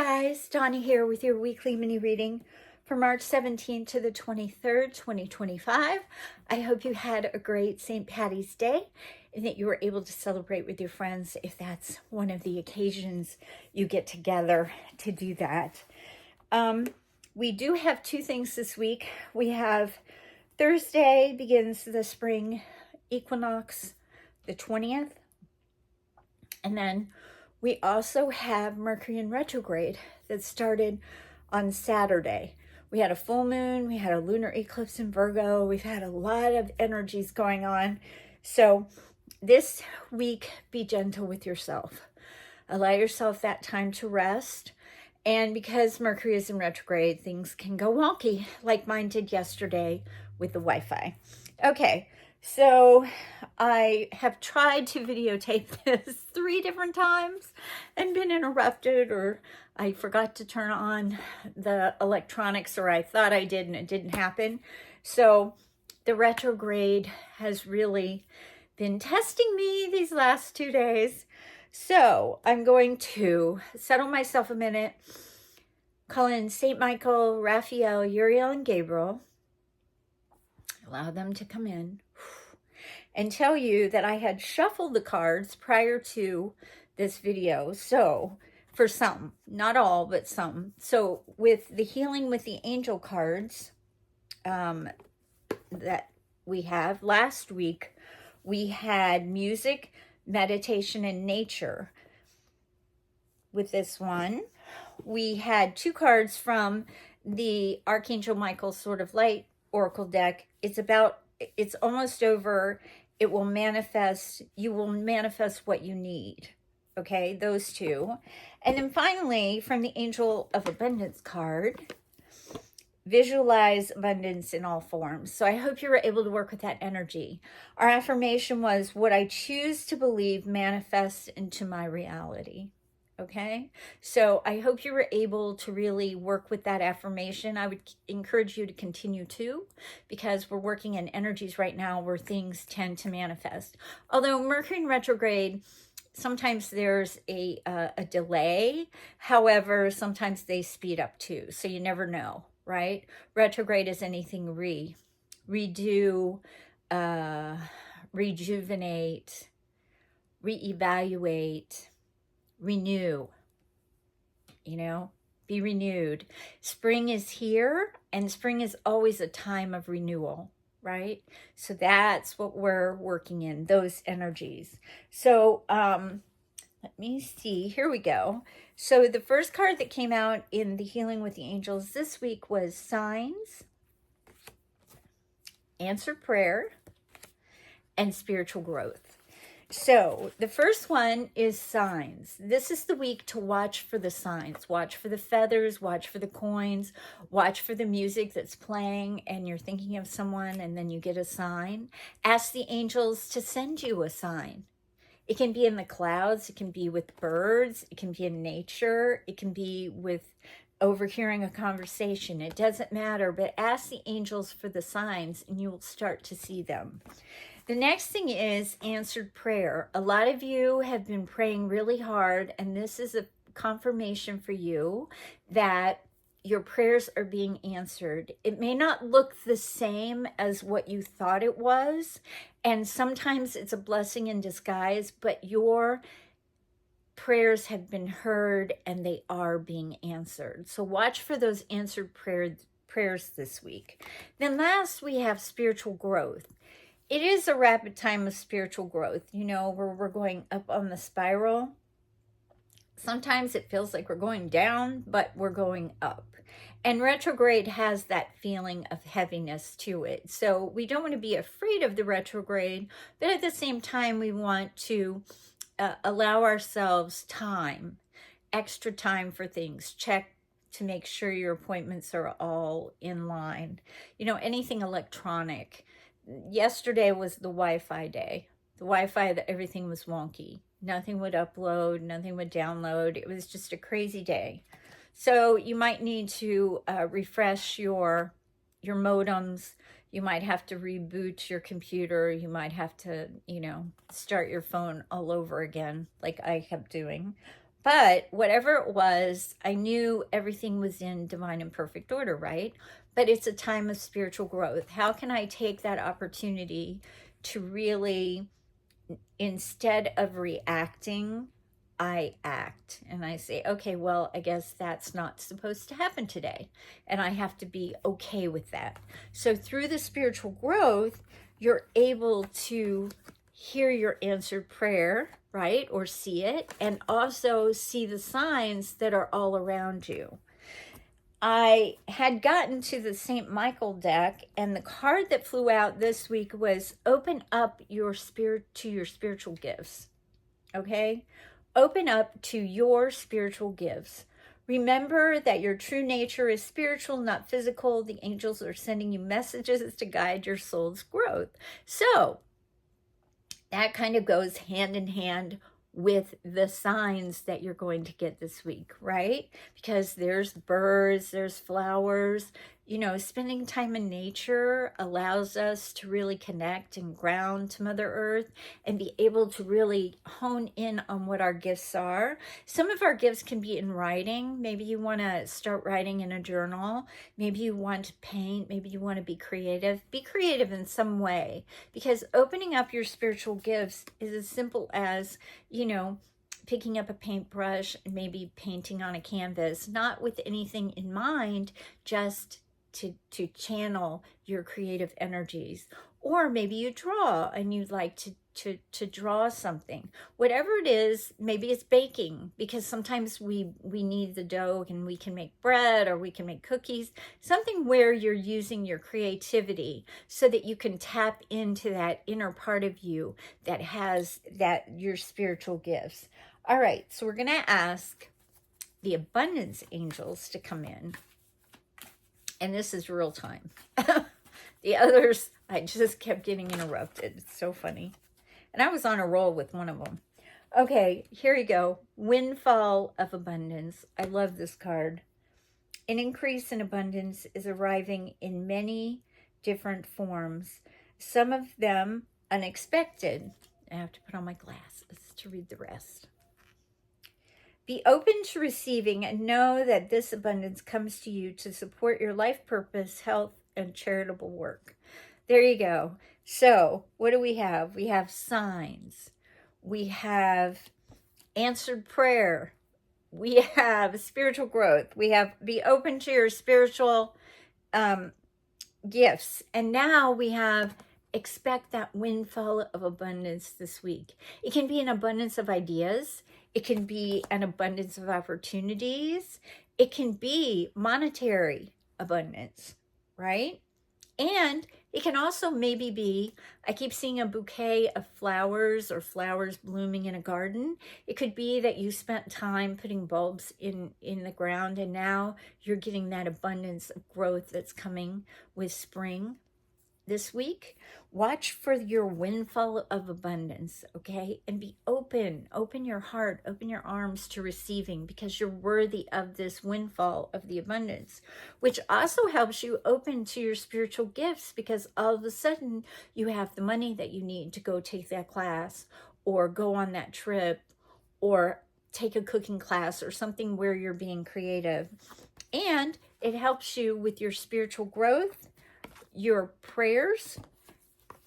guys, Donna here with your weekly mini reading for March 17th to the 23rd, 2025. I hope you had a great St. Patty's Day and that you were able to celebrate with your friends if that's one of the occasions you get together to do that. We do have two things this week. We have Thursday begins the spring equinox, the 20th, and then we also have Mercury in retrograde that started on Saturday. We had a full moon, we had a lunar eclipse in Virgo, we've had a lot of energies going on. So this week, be gentle with yourself. Allow yourself that time to rest. And because Mercury is in retrograde, things can go wonky, like mine did yesterday with the Wi-Fi. Okay. So I have tried to videotape this 3 different times and been interrupted, or I forgot to turn on the electronics, or I thought I did and it didn't happen. So the retrograde has really been testing me these last 2 days. So I'm going to settle myself a minute, call in St. Michael, Raphael, Uriel, and Gabriel. Allow them to come in and tell you that I had shuffled the cards prior to this video. So for some, not all, but some. So with the Healing with the Angel cards that we have, last week we had music, meditation, and nature. With this one, we had 2 cards from the Archangel Michael Sword of Light Oracle deck. It's almost over. It will manifest, you will manifest what you need. Okay, those 2. And then finally, from the Angel of Abundance card, visualize abundance in all forms. So I hope you were able to work with that energy. Our affirmation was, what I choose to believe manifests into my reality. Okay, so I hope you were able to really work with that affirmation. I would encourage you to continue to, because we're working in energies right now where things tend to manifest. Although Mercury in retrograde, sometimes there's a delay. However, sometimes they speed up too. So you never know, right? Retrograde is anything redo, rejuvenate, reevaluate, renew, be renewed. Spring is here, and spring is always a time of renewal, right? So that's what we're working in, those energies. So let me see, here we go. So the first card that came out in the Healing with the Angels this week was Signs, Answered Prayer, and Spiritual Growth. So the first one is signs. This is the week to watch for the signs. Watch for the feathers, watch for the coins, watch for the music that's playing and you're thinking of someone and then you get a sign. Ask the angels to send you a sign. It can be in the clouds, it can be with birds, it can be in nature, it can be with overhearing a conversation. It doesn't matter, but ask the angels for the signs and you will start to see them. The next thing is answered prayer. A lot of you have been praying really hard, and this is a confirmation for you that your prayers are being answered. It may not look the same as what you thought it was, and sometimes it's a blessing in disguise, but your prayers have been heard and they are being answered. So watch for those answered prayers this week. Then last, we have spiritual growth. It is a rapid time of spiritual growth, where we're going up on the spiral. Sometimes it feels like we're going down, but we're going up. And retrograde has that feeling of heaviness to it. So we don't want to be afraid of the retrograde, but at the same time, we want to allow ourselves time, extra time for things. Check to make sure your appointments are all in line. Anything electronic. Yesterday was the Wi-Fi day. The Wi-Fi, everything was wonky. Nothing would upload, nothing would download. It was just a crazy day. So you might need to refresh your modems. You might have to reboot your computer. You might have to, start your phone all over again, like I kept doing. But whatever it was, I knew everything was in divine and perfect order, right? But it's a time of spiritual growth. How can I take that opportunity to really, instead of reacting, I act and I say, okay, well, I guess that's not supposed to happen today. And I have to be okay with that. So through the spiritual growth, you're able to hear your answered prayer, right? Or see it, and also see the signs that are all around you. I had gotten to the St. Michael deck, and the card that flew out this week was open up your spirit to your spiritual gifts. Okay? Open up to your spiritual gifts. Remember that your true nature is spiritual, not physical. The angels are sending you messages to guide your soul's growth. So that kind of goes hand in hand with the signs that you're going to get this week, right? Because there's birds, there's flowers. You know, spending time in nature allows us to really connect and ground to Mother Earth and be able to really hone in on what our gifts are. Some of our gifts can be in writing. Maybe you want to start writing in a journal. Maybe you want to paint. Maybe you want to be creative. Be creative in some way, because opening up your spiritual gifts is as simple as, you know, picking up a paintbrush and maybe painting on a canvas, not with anything in mind, just to channel your creative energies. Or maybe you draw and you'd like to draw something. Whatever it is, maybe it's baking, because sometimes we need the dough and we can make bread or we can make cookies. Something where you're using your creativity so that you can tap into that inner part of you that has your spiritual gifts. All right, so we're going to ask the abundance angels to come in. And this is real time. The others, I just kept getting interrupted. It's so funny. And I was on a roll with one of them. Okay, here you go. Windfall of Abundance. I love this card. An increase in abundance is arriving in many different forms. Some of them unexpected. I have to put on my glasses to read the rest. Be open to receiving and know that this abundance comes to you to support your life purpose, health, and charitable work. There you go. So what do we have? We have signs. We have answered prayer. We have spiritual growth. We have be open to your spiritual gifts. And now we have expect that windfall of abundance this week. It can be an abundance of ideas. It can be an abundance of opportunities. It can be monetary abundance, right? And it can also maybe be, I keep seeing a bouquet of flowers or flowers blooming in a garden. It could be that you spent time putting bulbs in the ground, and now you're getting that abundance of growth that's coming with spring this week. Watch for your windfall of abundance, okay? And be open. Open your heart, open your arms to receiving, because you're worthy of this windfall of the abundance, which also helps you open to your spiritual gifts, because all of a sudden you have the money that you need to go take that class or go on that trip or take a cooking class or something where you're being creative. And it helps you with your spiritual growth, your prayers,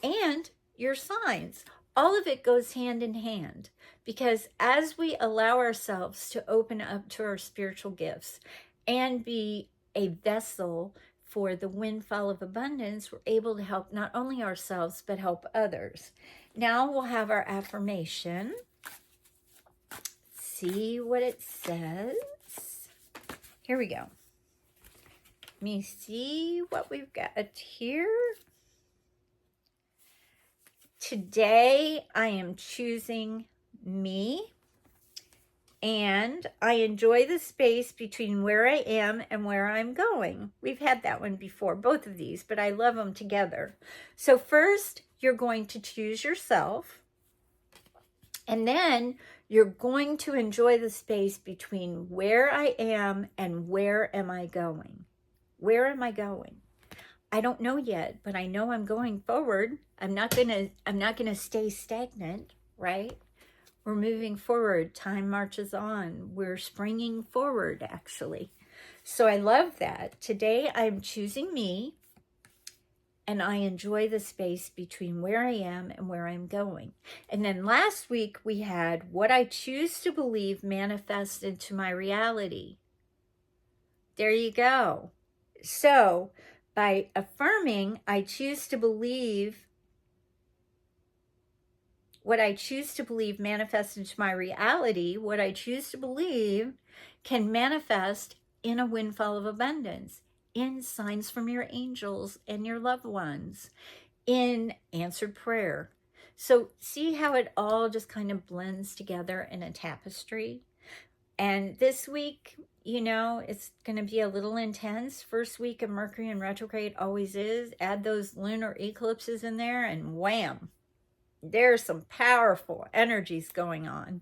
and your signs. All of it goes hand in hand, because as we allow ourselves to open up to our spiritual gifts and be a vessel for the windfall of abundance, we're able to help not only ourselves, but help others. Now we'll have our affirmation. See what it says. Here we go. Let me see what we've got here. Today, I am choosing me, and I enjoy the space between where I am and where I'm going. We've had that one before, both of these, but I love them together. So first, you're going to choose yourself, and then you're going to enjoy the space between where I am and where am I going. Where am I going? I don't know yet, but I know I'm going forward. I'm not gonna stay stagnant, right? We're moving forward. Time marches on. We're springing forward, actually. So I love that. Today I'm choosing me, and I enjoy the space between where I am and where I'm going. And then last week we had what I choose to believe manifests into my reality. There you go. So by affirming, I choose to believe what I choose to believe manifests into my reality. What I choose to believe can manifest in a windfall of abundance, in signs from your angels and your loved ones, in answered prayer. So see how it all just kind of blends together in a tapestry. And this week, you know, it's going to be a little intense. First week of Mercury in retrograde always is. Add those lunar eclipses in there and wham, there's some powerful energies going on.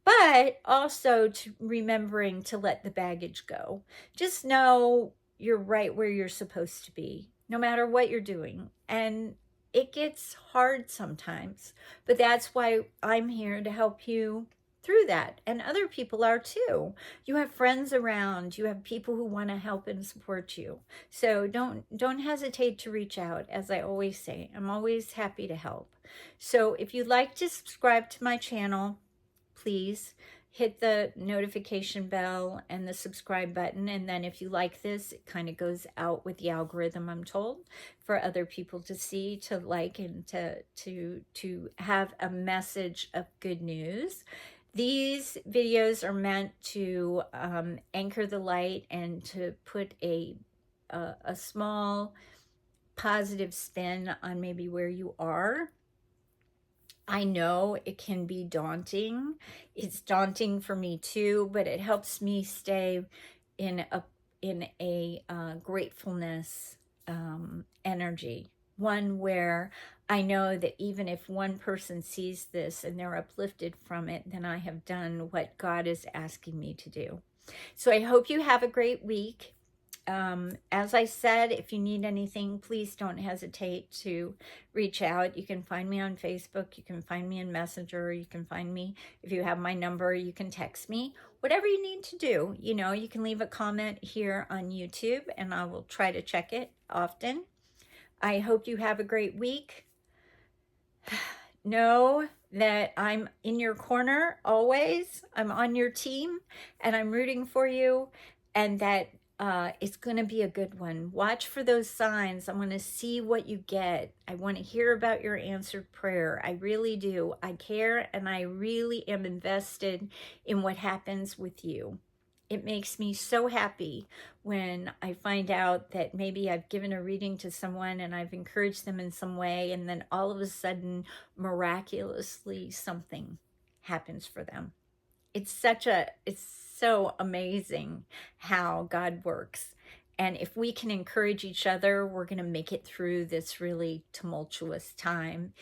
But also to remembering to let the baggage go. Just know you're right where you're supposed to be, no matter what you're doing. And it gets hard sometimes, but that's why I'm here to help you through that. And other people are too. You have friends around, you have people who want to help and support you. So don't hesitate to reach out. As I always say, I'm always happy to help. So if you'd like to subscribe to my channel, please hit the notification bell and the subscribe button. And then if you like this, it kind of goes out with the algorithm, I'm told, for other people to see, to like, and to have a message of good news. These videos are meant to anchor the light and to put a small positive spin on maybe where you are. I know it can be daunting. It's daunting for me too, but it helps me stay in a gratefulness energy. One where I know that even if one person sees this and they're uplifted from it, then I have done what God is asking me to do. So I hope you have a great week. As I said, if you need anything, please don't hesitate to reach out. You can find me on Facebook. You can find me in Messenger. You can find me, if you have my number, you can text me. Whatever you need to do, you know, you can leave a comment here on YouTube and I will try to check it often. I hope you have a great week. Know that I'm in your corner always. I'm on your team and I'm rooting for you, and that it's going to be a good one. Watch for those signs. I want to see what you get. I want to hear about your answered prayer. I really do. I care, and I really am invested in what happens with you. It makes me so happy when I find out that maybe I've given a reading to someone and I've encouraged them in some way, and then all of a sudden, miraculously, something happens for them. It's so amazing how God works. And if we can encourage each other, we're going to make it through this really tumultuous time.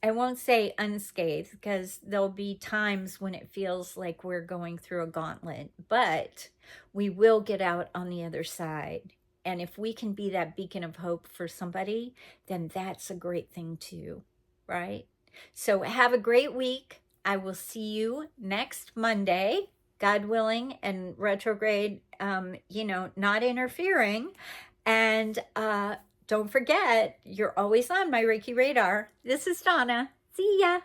I won't say unscathed, because there'll be times when it feels like we're going through a gauntlet, but we will get out on the other side. And if we can be that beacon of hope for somebody, then that's a great thing too, right? So have a great week. I will see you next Monday, God willing, and retrograde, not interfering. And don't forget, you're always on my Reiki Radar. This is Donna. See ya.